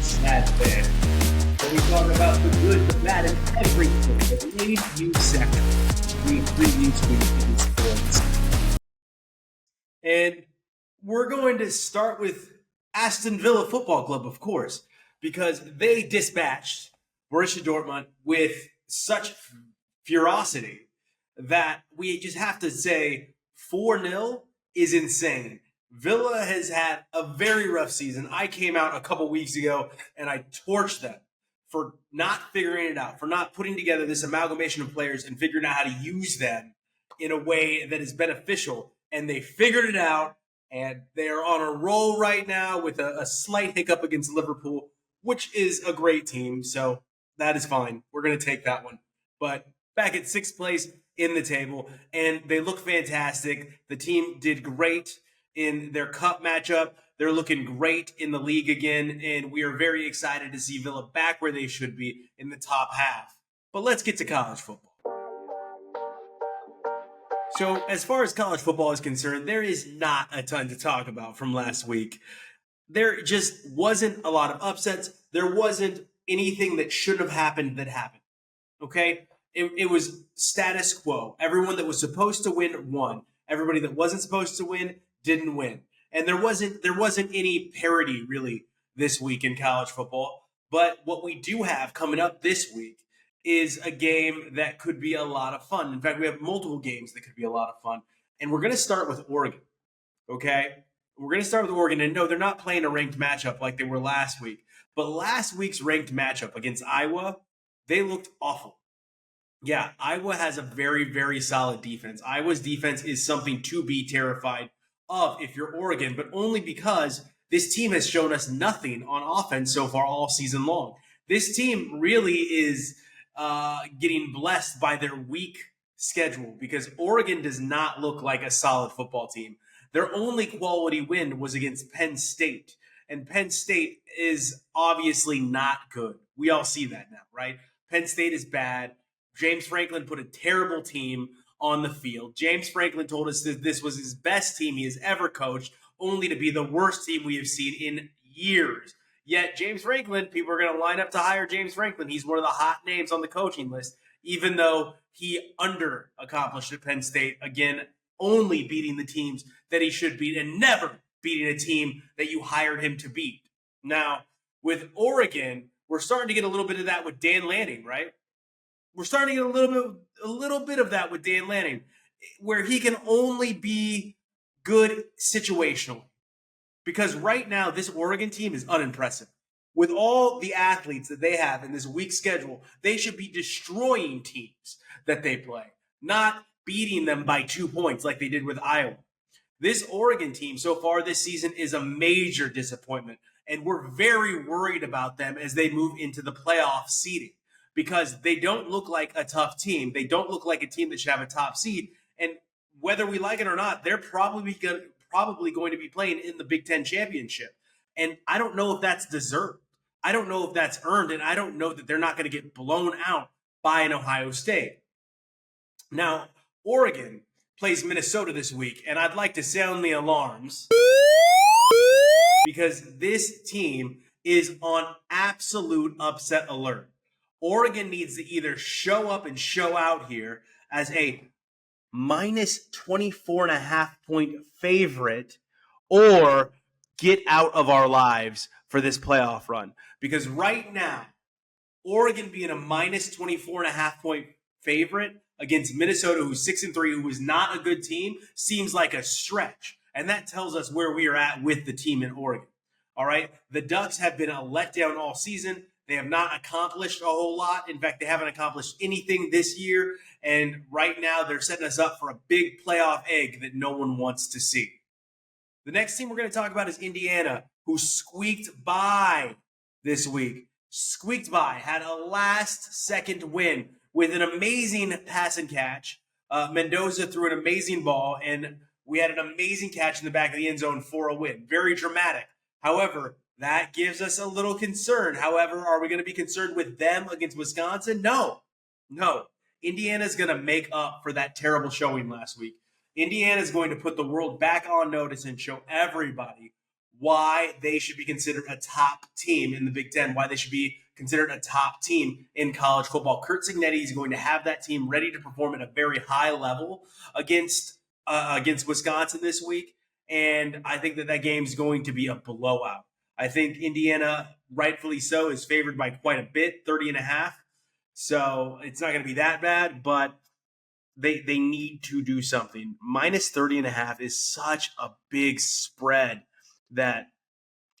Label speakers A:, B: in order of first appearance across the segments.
A: sad fan. So we talk about the good, the bad, and everything that made you second. We preview week in sports. And we're going to start with Aston Villa Football Club, of course, because they dispatched Borussia Dortmund with such ferocity that we just have to say 4-0 is insane. Villa has had a very rough season. I came out a couple weeks ago and I torched them for not figuring it out, for not putting together this amalgamation of players and figuring out how to use them in a way that is beneficial. And they figured it out, and they are on a roll right now with a slight hiccup against Liverpool, which is a great team. So that is fine. We're going to take that one. But back at sixth place in the table, and they look fantastic. The team did great in their cup matchup. They're looking great in the league again, and we are very excited to see Villa back where they should be in the top half. But let's get to college football. So as far as college football is concerned, there is not a ton to talk about from last week. There just wasn't a lot of upsets. There wasn't anything that should have happened that happened. Okay? It was status quo. Everyone that was supposed to win won. Everybody that wasn't supposed to win didn't win. And there wasn't any parity really this week in college football. But what we do have coming up this week is a game that could be a lot of fun. In fact, we have multiple games that could be a lot of fun. And we're going to start with Oregon. Okay? We're going to start with Oregon. And no, they're not playing a ranked matchup like they were last week. But last week's ranked matchup against Iowa, they looked awful. Yeah, Iowa has a very, very solid defense. Iowa's defense is something to be terrified of if you're Oregon, but only because this team has shown us nothing on offense so far all season long. This team really is getting blessed by their weak schedule because Oregon does not look like a solid football team. Their only quality win was against Penn State, and Penn State is obviously not good. We all see that now, right? Penn State is bad. James Franklin put a terrible team on the field. James Franklin told us that this was his best team he has ever coached, only to be the worst team we have seen in years. Yet James Franklin, people are going to line up to hire James Franklin. He's one of the hot names on the coaching list, even though he under-accomplished at Penn State, again, only beating the teams that he should beat and never beating a team that you hired him to beat. Now, with Oregon, we're starting to get a little bit of that with Dan Lanning, right? We're starting to get a little bit of that with Dan Lanning, where he can only be good situationally. Because right now, this Oregon team is unimpressive. With all the athletes that they have in this weak schedule, they should be destroying teams that they play, not beating them by 2 points like they did with Iowa. This Oregon team so far this season is a major disappointment, and we're very worried about them as they move into the playoff seeding. Because they don't look like a tough team. They don't look like a team that should have a top seed. And whether we like it or not, they're probably going to be playing in the Big Ten championship. And I don't know if that's deserved. I don't know if that's earned. And I don't know that they're not going to get blown out by an Ohio State. Now, Oregon plays Minnesota this week. And I'd like to sound the alarms because this team is on absolute upset alert. Oregon needs to either show up and show out here as a minus 24.5 point favorite or get out of our lives for this playoff run. Because right now, Oregon being a minus 24.5 point favorite against Minnesota, who's 6-3, who is not a good team, seems like a stretch. And that tells us where we are at with the team in Oregon. All right. The Ducks have been a letdown all season. They have not accomplished a whole lot. In fact, they haven't accomplished anything this year. And right now, they're setting us up for a big playoff egg that no one wants to see. The next team we're going to talk about is Indiana, who squeaked by this week. Squeaked by, had a last-second win with an amazing pass and catch. Mendoza threw an amazing ball, and we had an amazing catch in the back of the end zone for a win. Very dramatic. However, that gives us a little concern. However, are we going to be concerned with them against Wisconsin? No. Indiana's going to make up for that terrible showing last week. Indiana's going to put the world back on notice and show everybody why they should be considered a top team in the Big Ten, why they should be considered a top team in college football. Curt Cignetti is going to have that team ready to perform at a very high level against Wisconsin this week, and I think that game is going to be a blowout. I think Indiana, rightfully so, is favored by quite a bit, 30.5. So it's not going to be that bad, but they need to do something. Minus 30.5 is such a big spread that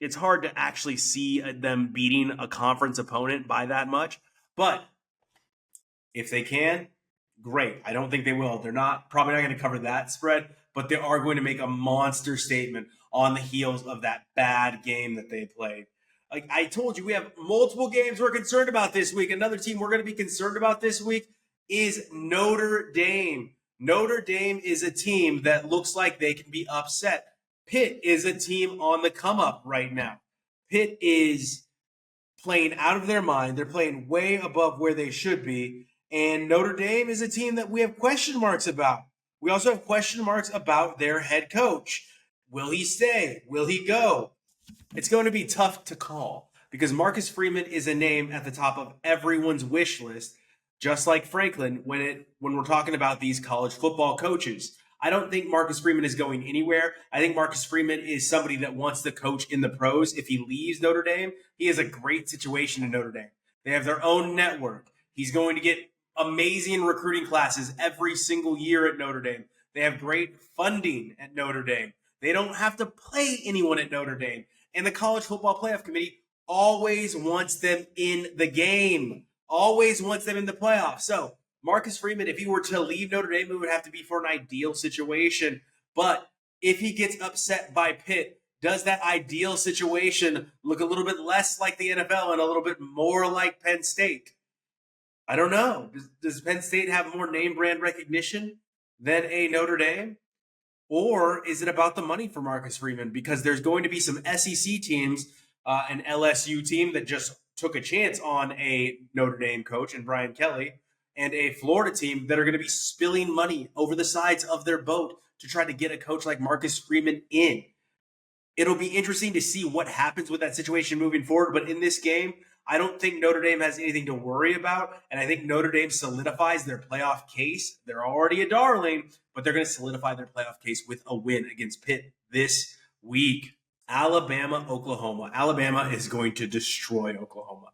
A: it's hard to actually see them beating a conference opponent by that much. But if they can, great. I don't think they will. They're probably not going to cover that spread, but they are going to make a monster statement on the heels of that bad game that they played. Like I told you, we have multiple games we're concerned about this week. Another team we're going to be concerned about this week is Notre Dame. Notre Dame is a team that looks like they can be upset. Pitt is a team on the come up right now. Pitt is playing out of their mind. They're playing way above where they should be. And Notre Dame is a team that we have question marks about. We also have question marks about their head coach. Will he stay? Will he go? It's going to be tough to call because Marcus Freeman is a name at the top of everyone's wish list, just like Franklin when we're talking about these college football coaches. I don't think Marcus Freeman is going anywhere. I think Marcus Freeman is somebody that wants to coach in the pros. If he leaves Notre Dame, he has a great situation in Notre Dame. They have their own network. He's going to get amazing recruiting classes every single year at Notre Dame. They have great funding at Notre Dame. They don't have to play anyone at Notre Dame. And the College Football Playoff Committee always wants them in the game, always wants them in the playoffs. So Marcus Freeman, if he were to leave Notre Dame, it would have to be for an ideal situation. But if he gets upset by Pitt, does that ideal situation look a little bit less like the NFL and a little bit more like Penn State? I don't know. Does Penn State have more name brand recognition than a Notre Dame? Or is it about the money for Marcus Freeman? Because there's going to be some SEC teams, an LSU team that just took a chance on a Notre Dame coach and Brian Kelly, and a Florida team that are going to be spilling money over the sides of their boat to try to get a coach like Marcus Freeman in. It'll be interesting to see what happens with that situation moving forward. But in this game, I don't think Notre Dame has anything to worry about. And I think Notre Dame solidifies their playoff case. They're already a darling, but they're going to solidify their playoff case with a win against Pitt this week. Alabama, Oklahoma. Alabama is going to destroy Oklahoma.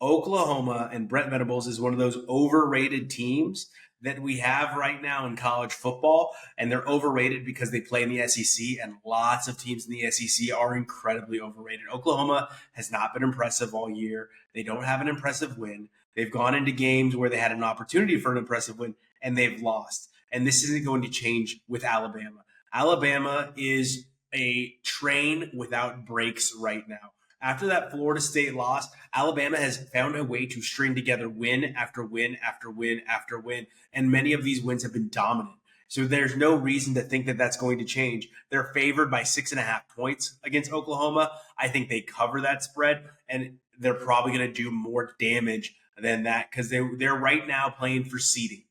A: Oklahoma and Brent Venables is one of those overrated teams that we have right now in college football, and they're overrated because they play in the SEC, and lots of teams in the SEC are incredibly overrated. Oklahoma has not been impressive all year. They don't have an impressive win. They've gone into games where they had an opportunity for an impressive win, and they've lost. And this isn't going to change with Alabama. Alabama is a train without brakes right now. After that Florida State loss, Alabama has found a way to string together win after win after win after win, and many of these wins have been dominant. So there's no reason to think that that's going to change. They're favored by 6.5 points against Oklahoma. I think they cover that spread, and they're probably going to do more damage than that because they're right now playing for seeding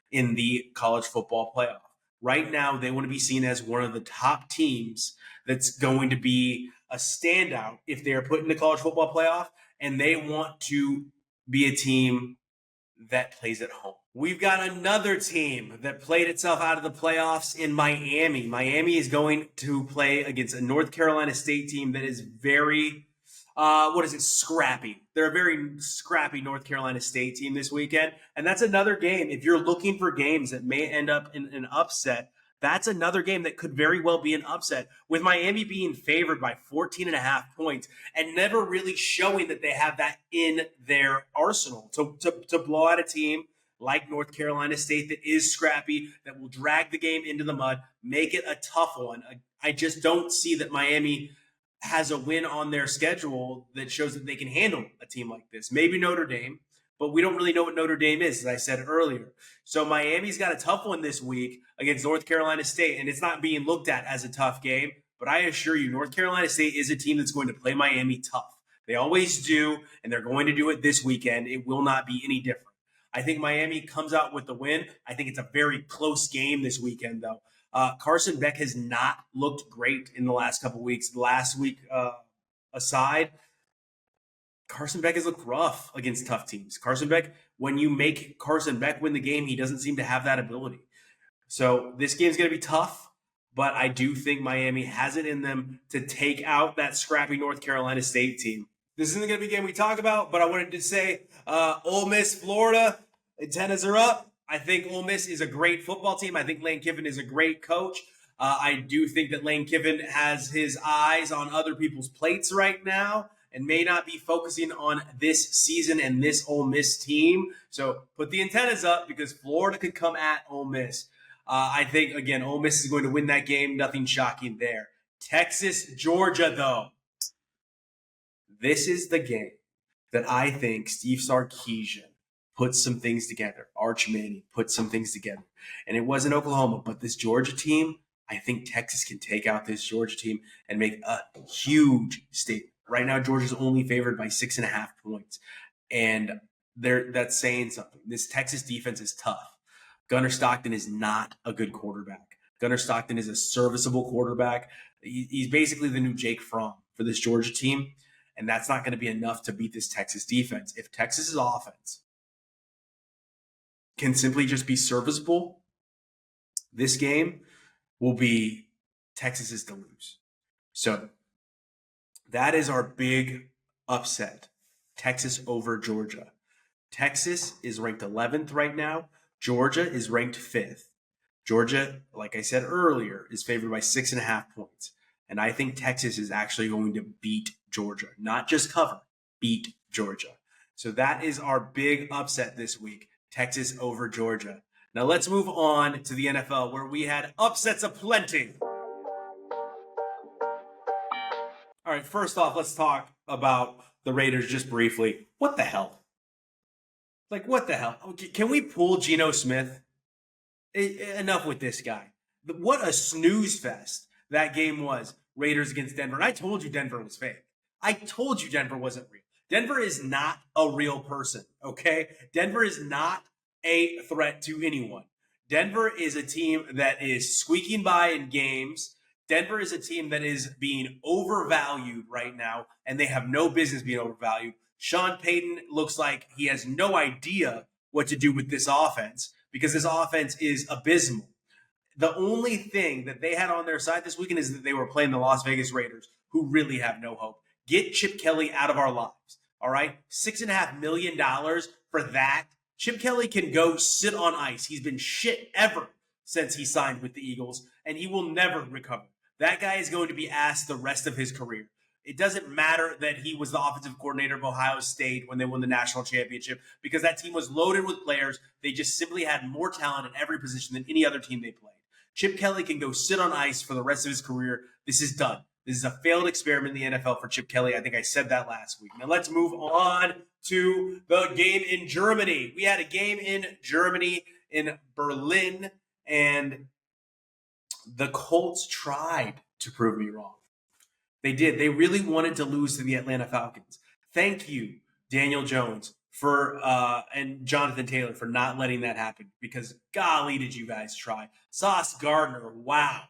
A: in the college football playoff. Right now, they want to be seen as one of the top teams that's going to be a standout if they are put in the college football playoff, and they want to be a team that plays at home. We've got another team that played itself out of the playoffs in Miami. Miami is going to play against a North Carolina State team that is very, scrappy. They're a very scrappy North Carolina State team this weekend, and that's another game. If you're looking for games that may end up in an upset, that's another game that could very well be an upset, with Miami being favored by 14.5 points and never really showing that they have that in their arsenal to blow out a team like North Carolina State that is scrappy, that will drag the game into the mud, make it a tough one. I just don't see that Miami has a win on their schedule that shows that they can handle a team like this. Maybe Notre Dame, but we don't really know what Notre Dame is, as I said earlier. So Miami's got a tough one this week against North Carolina State, and it's not being looked at as a tough game. But I assure you, North Carolina State is a team that's going to play Miami tough. They always do, and they're going to do it this weekend. It will not be any different. I think Miami comes out with the win. I think it's a very close game this weekend, though. Carson Beck has not looked great in the last couple weeks. Last week aside, Carson Beck has looked rough against tough teams. Carson Beck, when you make Carson Beck win the game, he doesn't seem to have that ability. So this game's going to be tough, but I do think Miami has it in them to take out that scrappy North Carolina State team. This isn't going to be a game we talk about, but I wanted to say Ole Miss, Florida, antennas are up. I think Ole Miss is a great football team. I think Lane Kiffin is a great coach. I do think that Lane Kiffin has his eyes on other people's plates right now and may not be focusing on this season and this Ole Miss team. So put the antennas up because Florida could come at Ole Miss. I think, again, Ole Miss is going to win that game. Nothing shocking there. Texas, Georgia, though. This is the game that I think Steve Sarkisian put some things together. Arch Manning put some things together. And it wasn't Oklahoma, but this Georgia team, I think Texas can take out this Georgia team and make a huge statement. Right now, Georgia's only favored by 6.5 points. And that's saying something. This Texas defense is tough. Gunnar Stockton is not a good quarterback. Gunnar Stockton is a serviceable quarterback. He's basically the new Jake Fromm for this Georgia team, and that's not going to be enough to beat this Texas defense. If Texas's offense can simply just be serviceable, this game will be Texas's to lose. So that is our big upset, Texas over Georgia. Texas is ranked 11th right now. Georgia is ranked 5th. Georgia, like I said earlier, is favored by 6.5 points. And I think Texas is actually going to beat Georgia. Not just cover, beat Georgia. So that is our big upset this week, Texas over Georgia. Now let's move on to the NFL where we had upsets aplenty. All right, first off, let's talk about the Raiders just briefly. What the hell? Like, what the hell? Can we pull Geno Smith? Enough with this guy. What a snooze fest that game was, Raiders against Denver. And I told you Denver was fake. I told you Denver wasn't real. Denver is not a real person, okay? Denver is not a threat to anyone. Denver is a team that is squeaking by in games. Denver is a team that is being overvalued right now, and they have no business being overvalued. Sean Payton looks like he has no idea what to do with this offense because this offense is abysmal. The only thing that they had on their side this weekend is that they were playing the Las Vegas Raiders, who really have no hope. Get Chip Kelly out of our lives, all right? $6.5 million for that. Chip Kelly can go sit on ice. He's been shit ever since he signed with the Eagles, and he will never recover. That guy is going to be asked the rest of his career. It doesn't matter that he was the offensive coordinator of Ohio State when they won the national championship because that team was loaded with players. They just simply had more talent at every position than any other team they played. Chip Kelly can go sit on ice for the rest of his career. This is done. This is a failed experiment in the NFL for Chip Kelly. I think I said that last week. Now let's move on to the game in Germany. We had a game in Germany in Berlin, and the Colts tried to prove me wrong. They did. They really wanted to lose to the Atlanta Falcons. Thank you, Daniel Jones, and Jonathan Taylor for not letting that happen because golly, did you guys try. Sauce Gardner, wow.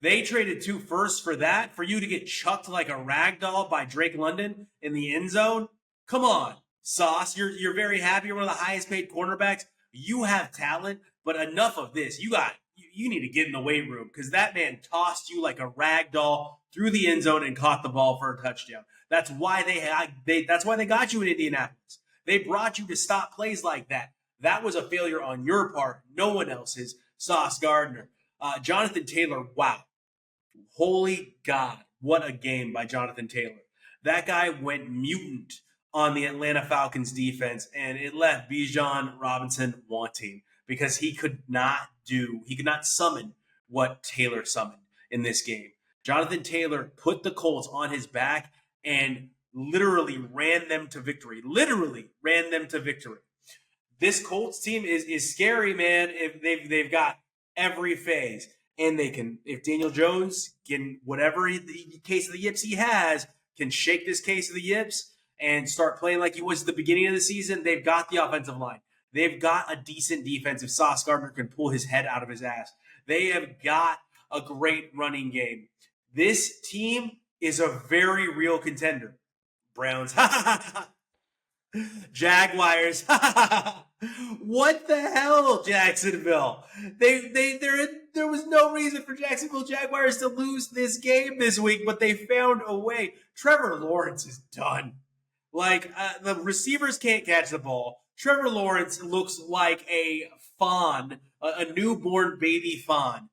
A: They traded 2 firsts for that, for you to get chucked like a rag doll by Drake London in the end zone? Come on, Sauce. You're very happy. You're one of the highest paid cornerbacks. You have talent, but enough of this. You need to get in the weight room because that man tossed you like a rag doll through the end zone and caught the ball for a touchdown. That's why that's why they got you in Indianapolis. They brought you to stop plays like that. That was a failure on your part, no one else's. Sauce Gardner, Jonathan Taylor. Wow, holy God, what a game by Jonathan Taylor. That guy went mutant on the Atlanta Falcons defense, and it left Bijan Robinson wanting because he could not summon what Taylor summoned in this game. Jonathan Taylor put the Colts on his back and literally ran them to victory. This Colts team is scary, man. If they've got every phase, and they can, if Daniel Jones can, whatever the case of the yips he has, can shake this case of the yips and start playing like he was at the beginning of the season, they've got the offensive line. They've got a decent defense if Sauce Gardner can pull his head out of his ass. They have got a great running game. This team is a very real contender. Browns. Jaguars. What the hell, Jacksonville? There was no reason for Jacksonville Jaguars to lose this game this week, but they found a way. Trevor Lawrence is done. The receivers can't catch the ball. Trevor Lawrence looks like a fawn, a newborn baby fawn,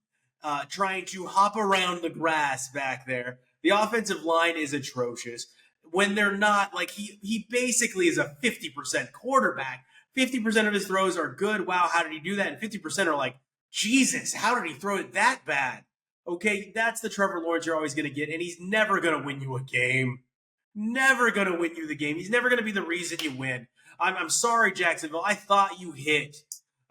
A: trying to hop around the grass back there. The offensive line is atrocious. When they're not, he basically is a 50% quarterback. 50% of his throws are good. Wow, how did he do that? And 50% are like, Jesus, how did he throw it that bad? Okay, that's the Trevor Lawrence you're always going to get, and he's never going to win you a game. Never going to win you the game. He's never going to be the reason you win. I'm sorry, Jacksonville. I thought you hit.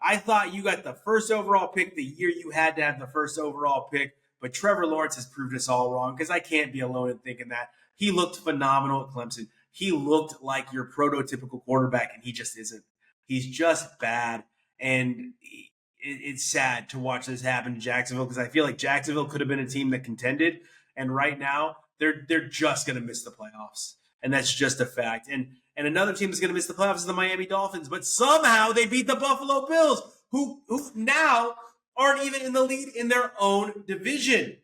A: I thought you got the first overall pick the year you had to have the first overall pick, but Trevor Lawrence has proved us all wrong because I can't be alone in thinking that. He looked phenomenal at Clemson. He looked like your prototypical quarterback, and he just isn't. He's just bad, and it's sad to watch this happen to Jacksonville because I feel like Jacksonville could have been a team that contended, and right now they're just going to miss the playoffs, and that's just a fact. And another team that's going to miss the playoffs is the Miami Dolphins, but somehow they beat the Buffalo Bills, who now aren't even in the lead in their own division.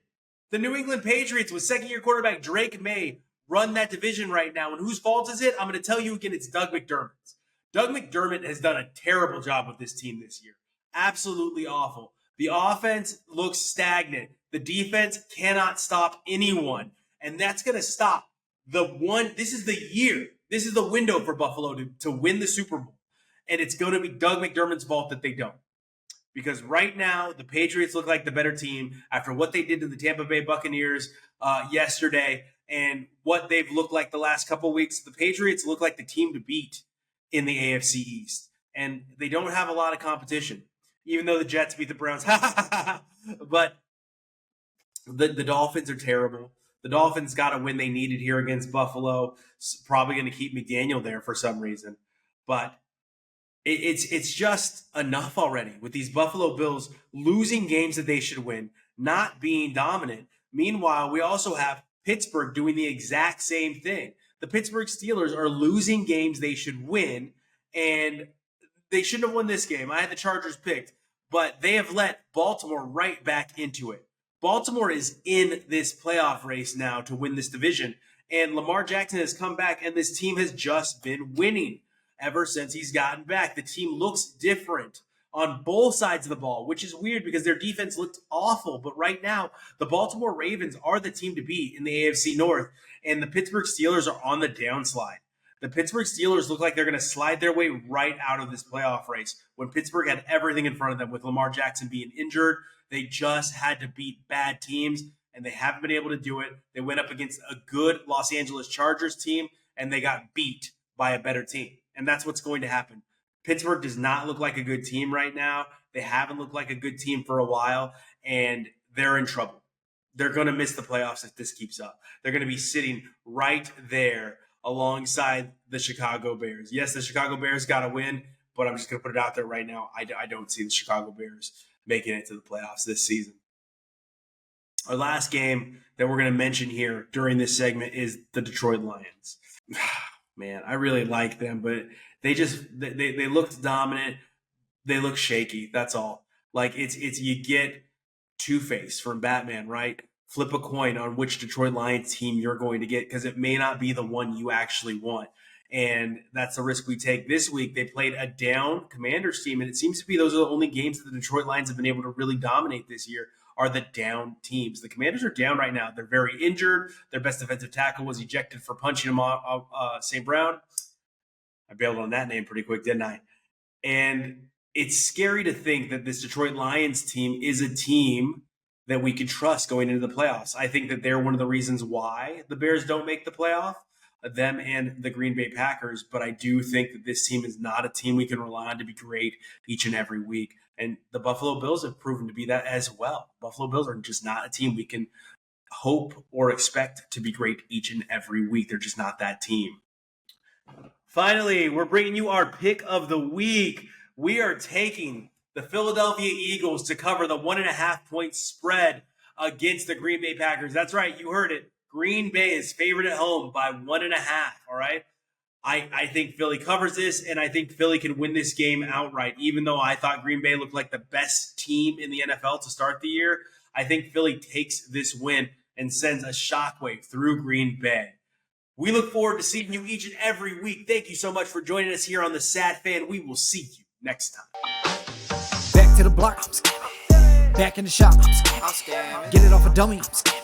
A: The New England Patriots with second-year quarterback Drake May run that division right now. And whose fault is it? I'm going to tell you again, it's Doug McDermott's. Doug McDermott has done a terrible job with this team this year. Absolutely awful. The offense looks stagnant. The defense cannot stop anyone. And that's going to stop this is the year. This is the window for Buffalo to win the Super Bowl. And it's going to be Doug McDermott's fault that they don't. Because right now, the Patriots look like the better team after what they did to the Tampa Bay Buccaneers yesterday and what they've looked like the last couple weeks. The Patriots look like the team to beat in the AFC East. And they don't have a lot of competition, even though the Jets beat the Browns. But the Dolphins are terrible. The Dolphins got a win they needed here against Buffalo. It's probably going to keep McDaniel there for some reason. But it's just enough already with these Buffalo Bills losing games that they should win, not being dominant. Meanwhile, we also have Pittsburgh doing the exact same thing. The Pittsburgh Steelers are losing games they should win, and they shouldn't have won this game. I had the Chargers picked, but they have let Baltimore right back into it. Baltimore is in this playoff race now to win this division, and Lamar Jackson has come back, and this team has just been winning ever since he's gotten back. The team looks different on both sides of the ball, which is weird because their defense looked awful. But right now, the Baltimore Ravens are the team to beat in the AFC North, and the Pittsburgh Steelers are on the downslide. The Pittsburgh Steelers look like they're going to slide their way right out of this playoff race when Pittsburgh had everything in front of them with Lamar Jackson being injured. They just had to beat bad teams, and they haven't been able to do it. They went up against a good Los Angeles Chargers team, and they got beat by a better team. And that's what's going to happen. Pittsburgh does not look like a good team right now. They haven't looked like a good team for a while, and they're in trouble. They're going to miss the playoffs if this keeps up. They're going to be sitting right there alongside the Chicago Bears. Yes, the Chicago Bears got to win, but I'm just going to put it out there right now. I don't see the Chicago Bears making it to the playoffs this season. Our last game that we're going to mention here during this segment is the Detroit Lions. Man, I really like them, but they looked dominant. They look shaky. That's all. It's you get Two-Face from Batman, right? Flip a coin on which Detroit Lions team you're going to get because it may not be the one you actually want. And that's the risk we take. This week, they played a down Commanders team, and it seems to be those are the only games that the Detroit Lions have been able to really dominate this year are the down teams. The Commanders are down right now. They're very injured. Their best defensive tackle was ejected for punching him off St. Brown. I bailed on that name pretty quick, didn't I? And it's scary to think that this Detroit Lions team is a team that we can trust going into the playoffs. I think that they're one of the reasons why the Bears don't make the playoff, them and the Green Bay Packers. But I do think that this team is not a team we can rely on to be great each and every week. And the Buffalo Bills have proven to be that as well. Buffalo Bills are just not a team we can hope or expect to be great each and every week. They're just not that team. Finally, we're bringing you our pick of the week. We are taking the Philadelphia Eagles to cover the 1.5-point spread against the Green Bay Packers. That's right, you heard it. Green Bay is favored at home by 1.5, all right? I think Philly covers this, and I think Philly can win this game outright. Even though I thought Green Bay looked like the best team in the NFL to start the year, I think Philly takes this win and sends a shockwave through Green Bay. We look forward to seeing you each and every week. Thank you so much for joining us here on the Sad Fan. We will see you next time.
B: Back to the block, I'm scamming. Back in the shop, I'm scamming. Get it off a dummy, I'm scamming.